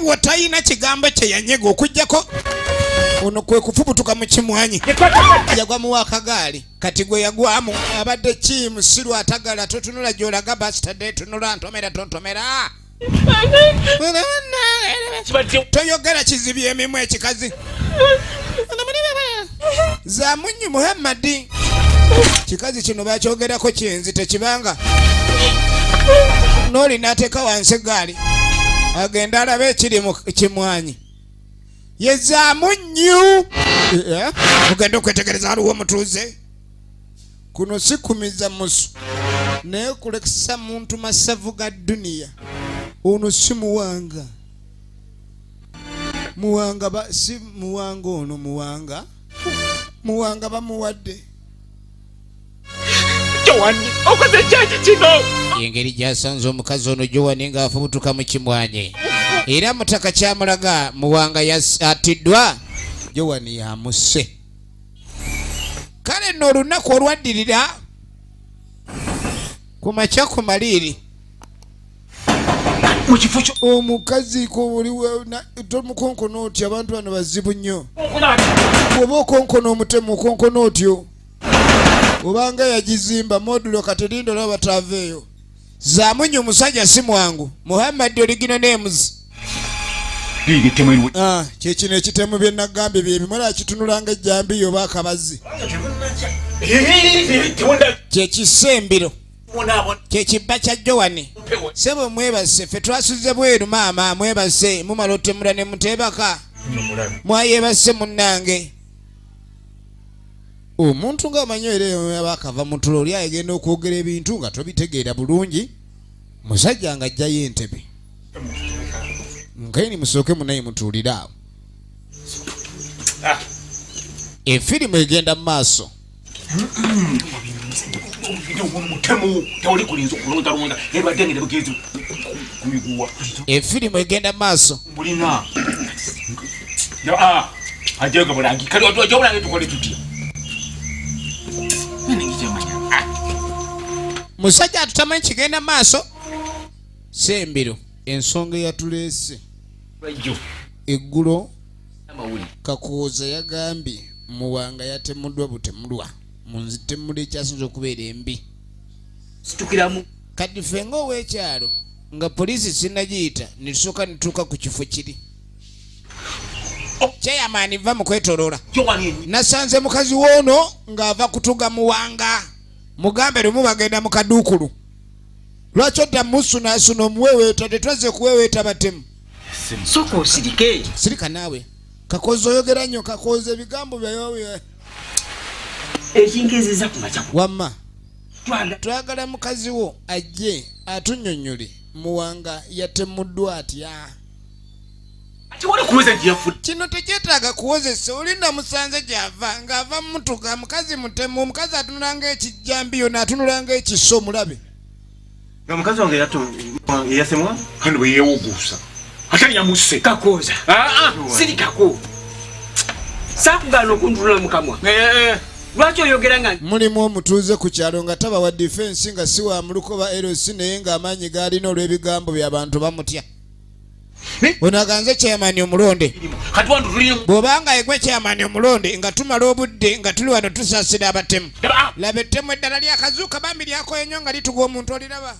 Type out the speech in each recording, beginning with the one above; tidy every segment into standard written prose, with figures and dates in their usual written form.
gwe talina kigambo kye yanyega okujjako ono kwe kufubutuka mu kimwanyi yagwa mu wakagaali kati gwe yagwamu abadde ki musiru atagala totunula gy'olaga basitadde tunula ntomera tontomera toyogera kizibye emimu ekikazi Zamunyi Muhammadi kikazi kino bakyogerako kyenzi tekibanga noli nateeka wansi egaali agenda alabe ekiri mu kimwanyi ye Zamunyi mugenda okwetegereza waliwo omutuuze kuno si kumiza musu naye kulekisa muntu masavu ga duniya ono si muwanga si muwanga ono muwanga bamuwadde Jowani okoze kyaki kino engeri gyasanze omukazi ono Jowani ng'afubutuka mu kimwanyi era mutaka kyamulaga muwanga atiddwa Jowani yamusse kale nno olunaku olwaddirira ku makya ku maliiri omukazi tomukonkono otyo abantu bano bazibu nnyo bw'oba okonkona omutemu okonkona otyo obanga yagizimba modulo katerinda olaba bataaveeyo Zamunyi omusajja si mwangu Muhammad original names kyekino ekitemu bye nagambye byebimala kitunulanga ejjambi oba akabazi kyekisembiro kyekibba kya Jowani sebo mwebase ffe twasuze bweru maama mwebase mumala otemula ne muteebaka mwayebase munnange omuntu ng'amanyi era bakava mu tulo oli ayegenda okwogera ebintu nga tobitegeera bulungi musajja nga ajjayo entebe nkaini musooke munaye mutuulire awo efirimu egenda mu maaso efirimu egenda mu maaso musajja atutamanyi kigenda mu maaso sembiro ensonga eyatuleese eggulo Kakooza yagambye muwanga yatemuddwa butemulwa munzitemula ekyasinza okubeera embi kati ffe ng'ow'ekyalo nga poliisi sinnagiyita netusooka netuuka ku kifo kiri kyeyamaani va mu kwetoloola nasanze mukazi woono ng'ava kutuga muwanga mugambe lumu bagenda mu kaduukulu lwaki odda musunaasuna omuweweeta tetwazze kuweweeta batemu soko osirike sirika naawe Kakooza oyogera nnyo Kakooza ebigambo byawe ekingezeza ku makya wamma twagala mukazi wo ajje atunnyonnyole muwanga yatemuddwa atya kino tekyetaaga kuwozesa olinda musanze gy'ava ng'ava mutuka mukazi mutemu omukazi atunulanga ekijjambiyo n'atunulanga ekiso mulabe omukazi wange yasemwa kandi bwe yeewuguusa ate yamusse Kakooza sirikako saakugana okundulula mukamwa lwaki oyogera nga mulimu omutuuze ku kyalo nga taba wa defensi nga si wa mulukoba LC naye ng'amaanyi gaalina olw'ebigambo by'abantu bamutya ono aganze chairman omulonde bw'obanga yegwe chairman omulonde nga tumala obudde nga tuli wano tusaasira abatemu laba ettemu eddala lyakazuuka bambi lyakoye nnyo nga litugwa omuntu oliraba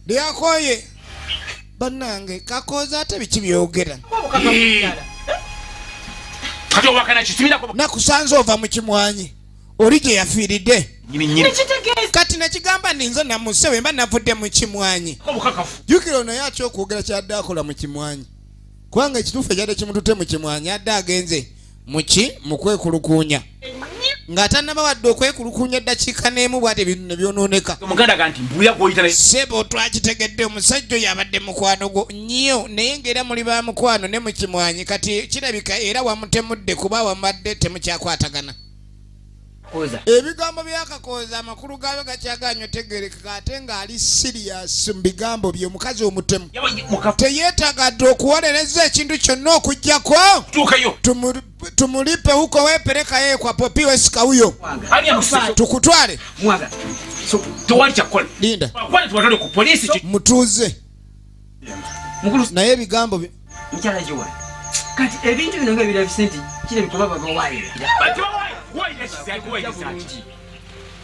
lyakoye bannange Kakooza ate biki byogera nakusanze ova mu kimwanyi oli gye yafiiridde kati nakigamba ninze namuse bwe mba navudde mu kimwanyi jjukira ono ye atya okwogera kyadde akola mu kimwanyi kubanga ekituufu ekyadde kimutute mu kimwanyi adde agenze mu kwekulukuunya ng'atannaba wadde okwekulukuunya eddakiika n'emu bwate ebintu ne byonooneka sebo twakitegedde omusajja oyo abadde mukwano gwo nnyo naye ng'era muli ba mukwano ne mu kimwanyi kati kirabika era wamutemudde kuba wamadde temukyakwatagana ebigambo bya Kakooza amakulu gaabe gakyaganya otegerekeka ate ng'ali sirias mu bigambo bye omukazi omutemu teyeetagadde okuwolereza ekintu kyonna okuggyako tumulipe huko wepereka yeye kwa popi wesika huyo tukutwale linda mutuuze naye ebigambo bye Mchala jiwa. Kati ebintu bino nga bira bisenti kile bitoba babawaira. Waira kizai.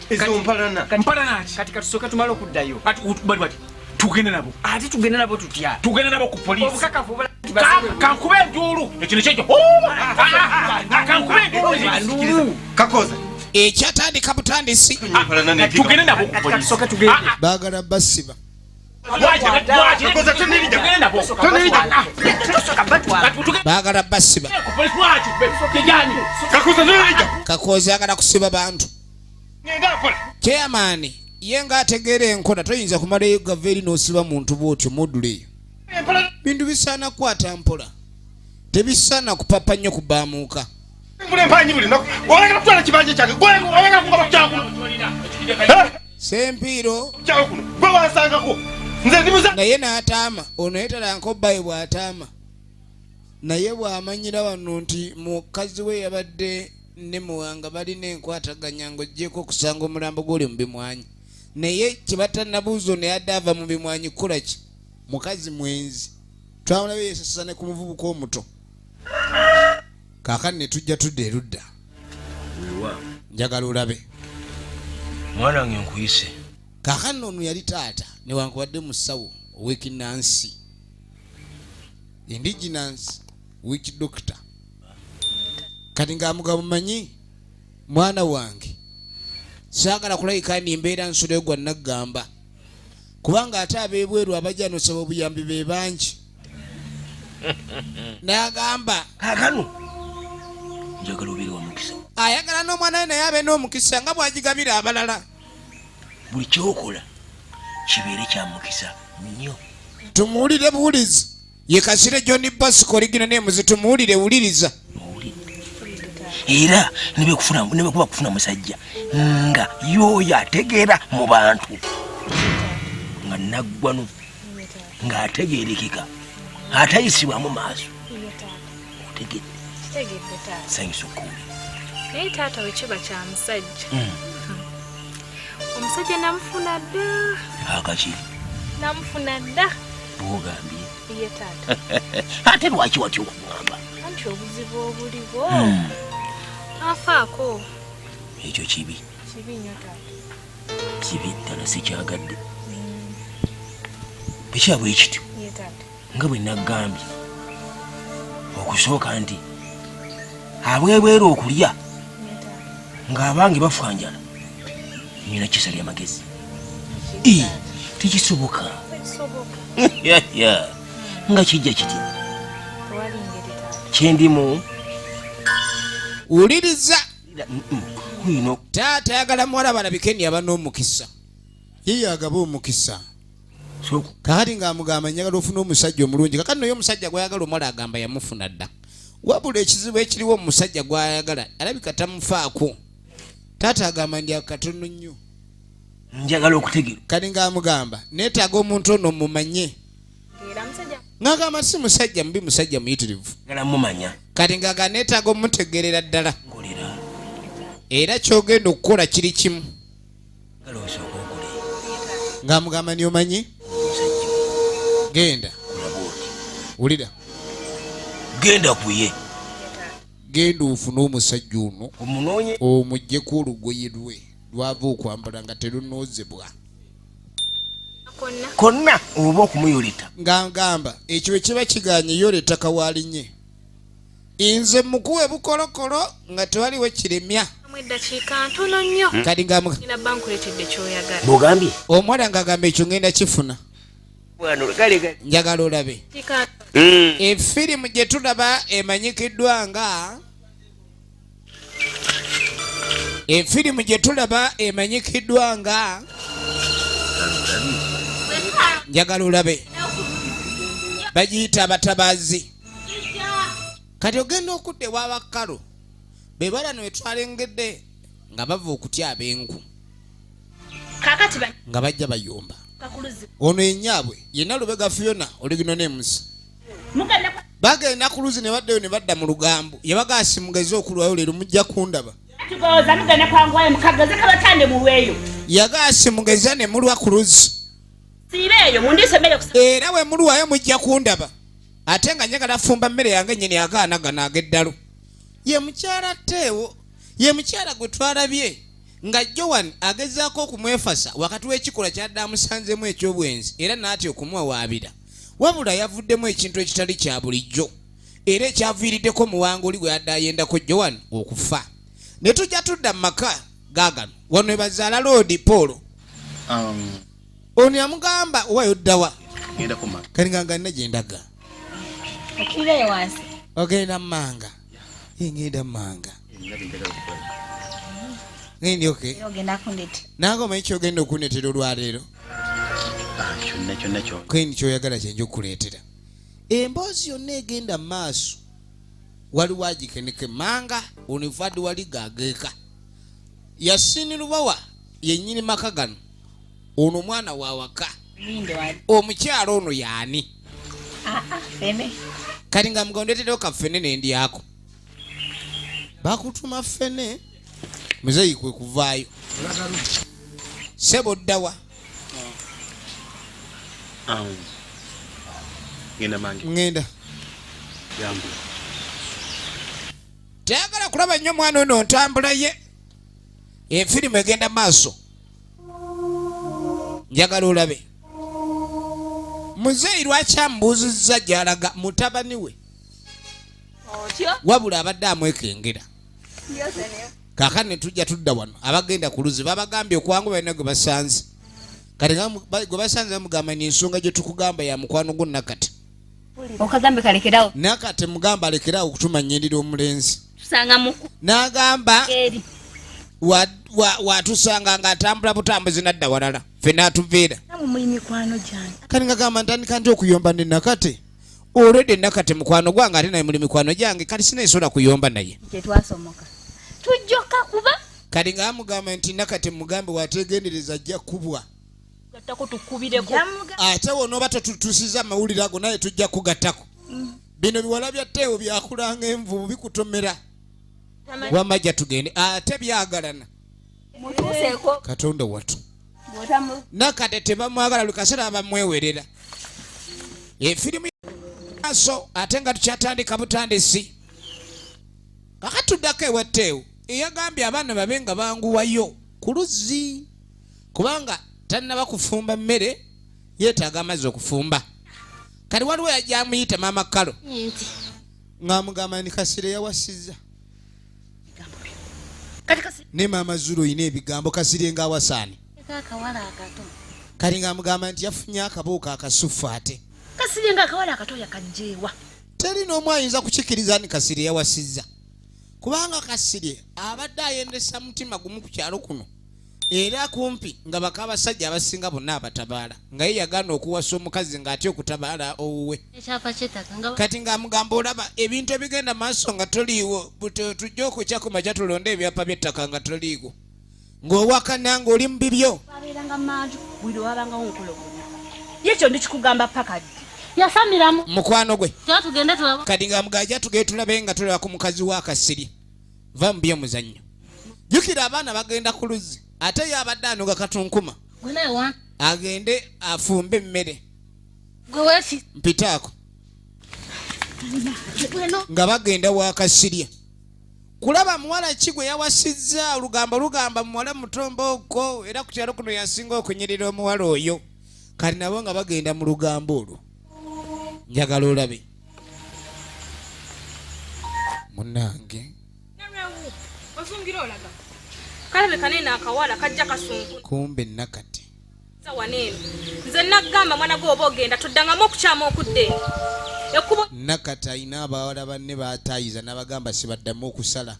Ezo mpalana. Mpalana ki? Kati katusoka tumala okuddayo. Bati tugende nabo. Ati tugende nabo tutya. Tugende nabo ku police. Obukakafu Kankube ndulu. Ekino kyejo. Kankube ndulu. Kakoza. Ekyatandika butandisi. Tugende nabo ku police. Katusoka tugende. Baagala basiba. Kakoza tonelija. Tugende nabo. Tonelija. Baagala basiba. Ku police wachi. Kijani. Kakoza tonelija. Kakoza yagala kusiba bantu. Ngenda kola. Chairman yenga ategeera enkola toyinza kumala egava eri n'osiba muntu bw'otyo module. Bintu bisaana kukwata mpola. Tebisaana kupapa nnyo kubaamuuka. Sempiiro naye n'ataama ono yetalanko bbayi bw'ataama naye bw'amanyira wano nti mukazi we yabadde ne muwanga balina enkwataganya ng'oggyeko okusanga omulambo gw'oli mu bimwanyi naye kyebatannabuuzo naye adde ava mu bimwanyi kukola ki mukazi mwenzi twamulabe yeesasasa ne ku muvubuka omuto kaakati ne tujja tudde erudda njagala olabe mwana wange nkuyise kaakati ono yali taata newankubadde musawo ow'ekinansi indigenous witch doctor kati ng'amugabo manyi mwana wange saagala kulayika ni mbeera nsolo gwa naggamba kubanga ate ab'ebweru abajja nosaba obuyambi be bangi n'agamba kaakano njagala obeere wa mukisa ayagala n'omwana we naye abe n'omukisa nga bw'agigabira abalala buli kyokola kibeere kya mukisa nnyo tumuwulire buwulizi ye Kasire John Bosco origina names tumuwulire wuliriza era nebekuba kufuna musajja nga yoyo ategeera mu bantu nga naggwanu ng'ategeerekeka atayisibwamu maaso otegedde sanyusa okuwulira naye taata we kiba kya musajja omusajja namufuna dda akaki namufuna dda bwogambye ye taata ate lwaki watya okugamba anti obuzibu obuliwo afaako ekyo kibi nnyo taata kibi ddala sikyagadde bwekyabwe ekityo ye taata nga bwe naggambye okusooka nti abwebwera okulya ye taata ng'abange bafanjala nina kisa ly'amagezi tekisoboka tekisoboka nga kijja kitya tewali ngeri taata kyendimu wuliriza kuyino taata ayagala muwala balabike ni aba n'omukisa ye agaba omukisa kakati ng'amugamba njagala ofuna omusajja omulungi kakati naye omusajja gwayagala omuwala agamba yamufuna dda wabula ekizibu ekiriwo omusajja gwayagala alabika tamufaako taata agamba ndi akatono nnyo njagala okutegeera kati ng'amugamba neetaaga omuntu ono mumanye era musajja ng'agamba si musajja mubi musajja muyitirivu njagala mumanya kati ng'agamba neetaaga omutegeerera ddala nkolera era ky'ogenda okukola kiri kimu njagala osooka okole ng'amugamba ni omanyi omusajja genda kulaba oti wulira genda kuye genda ofune omusajja ono omunoonye omuggyeko olugoye lwe lwava okwambala nga terunoozebwa konna oba okumuyoleta ng'agamba ekyo bwe kiba kiganye yoleta kawalinye nze mukuwe bukolokolo nga tewaliwo kiremya mu eddakiika ntono nnyo kati ng'amuga nina bankuletedde kyoyagala bwogambye omuwala ng'agamba ekyo ngenda kifuna bwano gale njagala olabe kiika efirimu gye tulaba emanyikiddwa nga efirimu gye tulaba emanyikiddwa nga njagala olabe bagiyita abatabaazi kati ogenda okudda ew'abakalo be balano we twalengedde nga bava okutya ab'enku kakati nga bajja bayomba bakuluzi ono enyaabwe yenna lubega Fiona oligino nemusi bagenda ku luzi ne baddeyo ne badda mu lugambo yabagaasi mugezi okulwayo leero mujja kundaba tugoza mugane kwangwaye mukagaze kabatande mulweyo yagaasi mugeza ne mulwa ku luzi sireyo mundisomere era we mulwayo mujja kundaba ate nga njagala fumba mmere yange nnyini akaana gano ag'eddalo. Ye mukyala Teewo, ye mukyala gwe twalabye nga Joan agezaako okumwefasa wakati w'ekikolwa kyadde amusanzemu eky'obwenzi era n'atya okumuwawaabira. Wabula yavuddemu ekintu ekitali kya bulijjo era ekyaviiriddeko muwanguli gwe yadde ayendako Joan okufa. Ne tujja tudda mu maka gaagano wano we bazaala Lord Paul. Ono yamugamba owayo ddawa kali nga nina gye ndaga. Okirireyo wansi. Ogenda Manga. Ngenda Manga. Ngendi okay. Ogenda kundeta. Nange omanyi kyogenda okunetera olwaleero. Kyonna kyo. Kwendi kyoyagala kyenja okuleetera. Emboozi yonna egenda maaso waliwo agikeneke Manga onivadde wali gageeka. Yasini Lubawa yennyini maka gano ono mwana wa waka. Omukyalo ono yaani? Fene. Kati nga mugondetero kafene n'endyako. Bakutuma fene muzeyi kwe kuvaayo. Sebo ddawa. Ngenda. Jambo. Tayagala kulaba nnyo mwana ono ntambula ye. Efirimu egenda maaso. Njagala olabe. Muzeyi lwaki ambuuzizza gy'alaga mutabani we. Wabula abadde amwekengera. Kaakati ne tujja tudda wano abagenda ku luzzi babagambye okwangu balina gwe basanze. Kati gwe basanze bamugamba ni ensonga gye tukugamba ya mukwano gwo Nakate. Okagambe kalekerawo. Nakate mugamba alekerawo okutumanyirira omulenzi. Tusanga muku. N'agamba watusanga ng'atambula butambuzi nadda walala. Ffe n'atuviira. Namu muli mikwano gyange. Kati ngagamba ntandika nti okuyomba ne Nakate. Olwedde Nakate mukwano gwange ate naye muli mikwano gyange kati sinayisobola kuyomba naye. Kye twasomoka. Tujjoka kuba. Kati ng'amugamba nti Nakate mugambe wateegendereza ajja kubwa. Gattako tukubireko. Ate wonooba totutuusiza amawulire ago naye tujja kugattako. Bino biwala bya Teewo byakulanga envubu bikutomera. Wamajja tugende ate byagalana. Mutuuseeko. Katonda watu. Nakate tebamwagala lukasera abamwewerera. Efirimu aso ate nga tukyatandika butandisi. Kakatuddako ewa Teewo eyagambye abaana babe nga banguwayo ku luzzi kubanga tannaba kufumba mmere yeetaaga amazzi okufumba. Kati waliwo yajja amuyita maama Kalo ng'amugamba ni Kasire yawasizza. Ne maama Zulu oyina ebigambo Kasire ng'awasaani. Kati ng'amugamba nti yafunye akabuuka akasufu ate. Kasire ng'akawala akato yakajjeewa. Teri n'omu ayinza kukikkiriza ni Kasire yawasizza. Kubanga Kasire abadde ayendesa mutima gumu ku kyalo kuno. Era kumpi nga baka abasajja abasinga bonna abatabaala nga ye yagaana okuwasa omukazi ng'atya okutabaala owuwe. Kati ng'amugamba olaba ebintu ebigenda maaso nga toliiwo tujja okukya ku makya tulonde ebyapa by'ettaka nga toliiwo ng'owakana ng'oli mu bibyo. Babeeranga manju buli wabangawo nkologonya. Yekyo ndikikugamba paka ddi. Yasamiramu mukwano gwe. Tugende tulaba. Kati ng'amugajja tugende tulabe nga tulaba ku mukazi wa Kasirye. Va mu by'omuzannyo. Jjukira abaana bagenda ku luzzi. Ate yabadde anoga katunkuma. Gwenewa. Agende afumbe emmere. Gwe weefi. Mpitaako. Nga bagenda wa Kasirye. Kulaba muwala ki gwe yawasizza olugamba muwala mutombooko era ku kyalo kuno yasinga okunyirira omuwala oyo. Kati nabo nga bagenda mu lugambo olwo. Njagala olabe. Munnange. Osungira olaga. Kalabe kanene akawala kajja kasungu. Kumbe Nakate. Sawanene. Nze nagamba mwana gwo oba ogenda toddangamu okukyama okudde. Ekubo Nakate ayina abawala banne baatayiza n'abagamba sibaddamu okusala.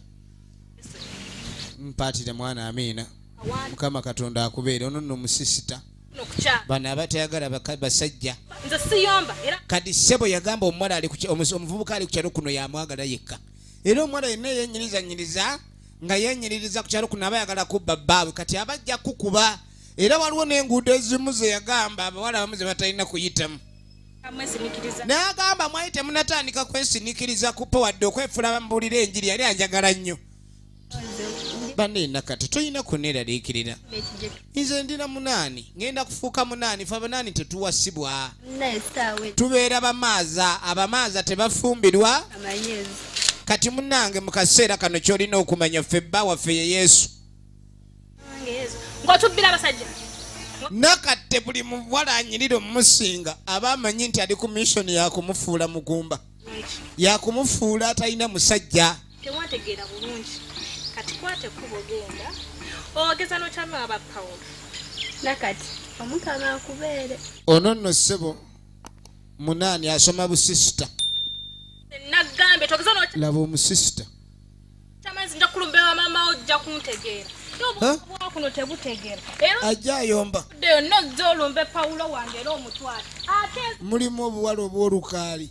Mpaatire mwana Amiina. Mukama Katonda akubeere ono nno musisita. Bano abatayagala basajja. Nze siyomba era kati ssebo yagamba omuwala ali omuvubuka ali ku kyalo kuno yamwagala yekka. Era omuwala yenna yennyiriza nga yennyiririza ku kyalo kuno abayagala kubba bbaawe kati abajja kukuba. Era waliwo n'enguudo ezimu ze yagamba abawala abamu ze batalina kuyitamu. N'agamba mwayite munatandika kwesinikiriza kupa wadde okwefula bamubuulira enjiri yali anjagala nnyo. Bane nakati toyina kuneeraliikirira. Nze ndina munaani ngenda kufuuka munaani fe abanaani tetuwasibwa. Tubeera bamaaza abamaaza tebafumbirwa. Kati munnange mu kaseera kano ky'olina okumanya ffe bba waffe ye Yesu. Ng'otubbira abasajja. Nakatte buli muwala anyirira omusinga aba amanyi nti ali ku mission yakumufuula mugumba. Yakumufuula atalina musajja. Tewategeera bulungi. Kati kwate kubo genda. Ogeza n'okyama aba Pawulo. Nakati omukama akubeere. Ono nno ssebo munaani asoma busisita. Nagambe togeza n'okyama. Laba omusisita. Kyamazi nja kulumbewa mama ojja kuntegeera. N'obwo kuno tebutegeera. Ajja ayomba. Deyo nozza olumbe Pawulo wange era omutwale. Ate mulimu obuwala obw'olukaali.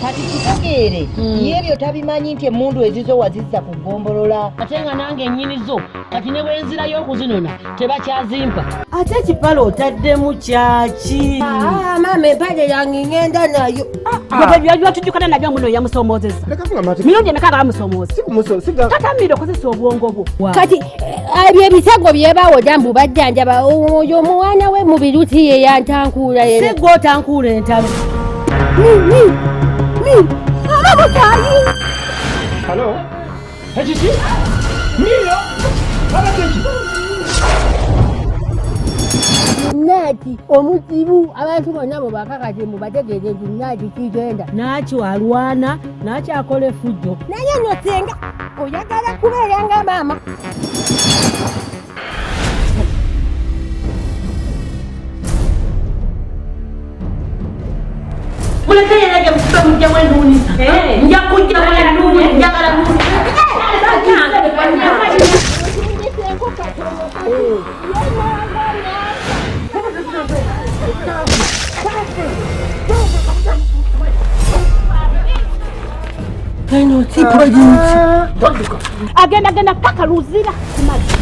Kati kitegeere y'ebyo tabimanyi nti emmundu ezizo wazizza ku ggombolola ate nga nange nnyinizo kati ne bwenzirayo okuzinona tebakyazimpa ate ekipale otaddemu kyaki maama empale yange ngenda nayo byatujjukana nabyo muno yamusomoozeza mirundi emeka nga bamusomooza tatamire okozesa obwongo bwo kati ebyo ebisago byebawo jambu bajjanjaba oyo omwana we mu biruti ye yantankuula era si gw'otankuula entalo Hello? Ejiki? Mio? Abakeki? Nati omuzibu abantu bonna mu bakakati mu bategeeze nti nati kigenda nakyo alwana nakyo akola effujjo naye nosenga oyagala kubeera nga maama muleke yelege msipe mujja wenduni nja kujja wenduni njagala nuni agenda paka luzira kumazi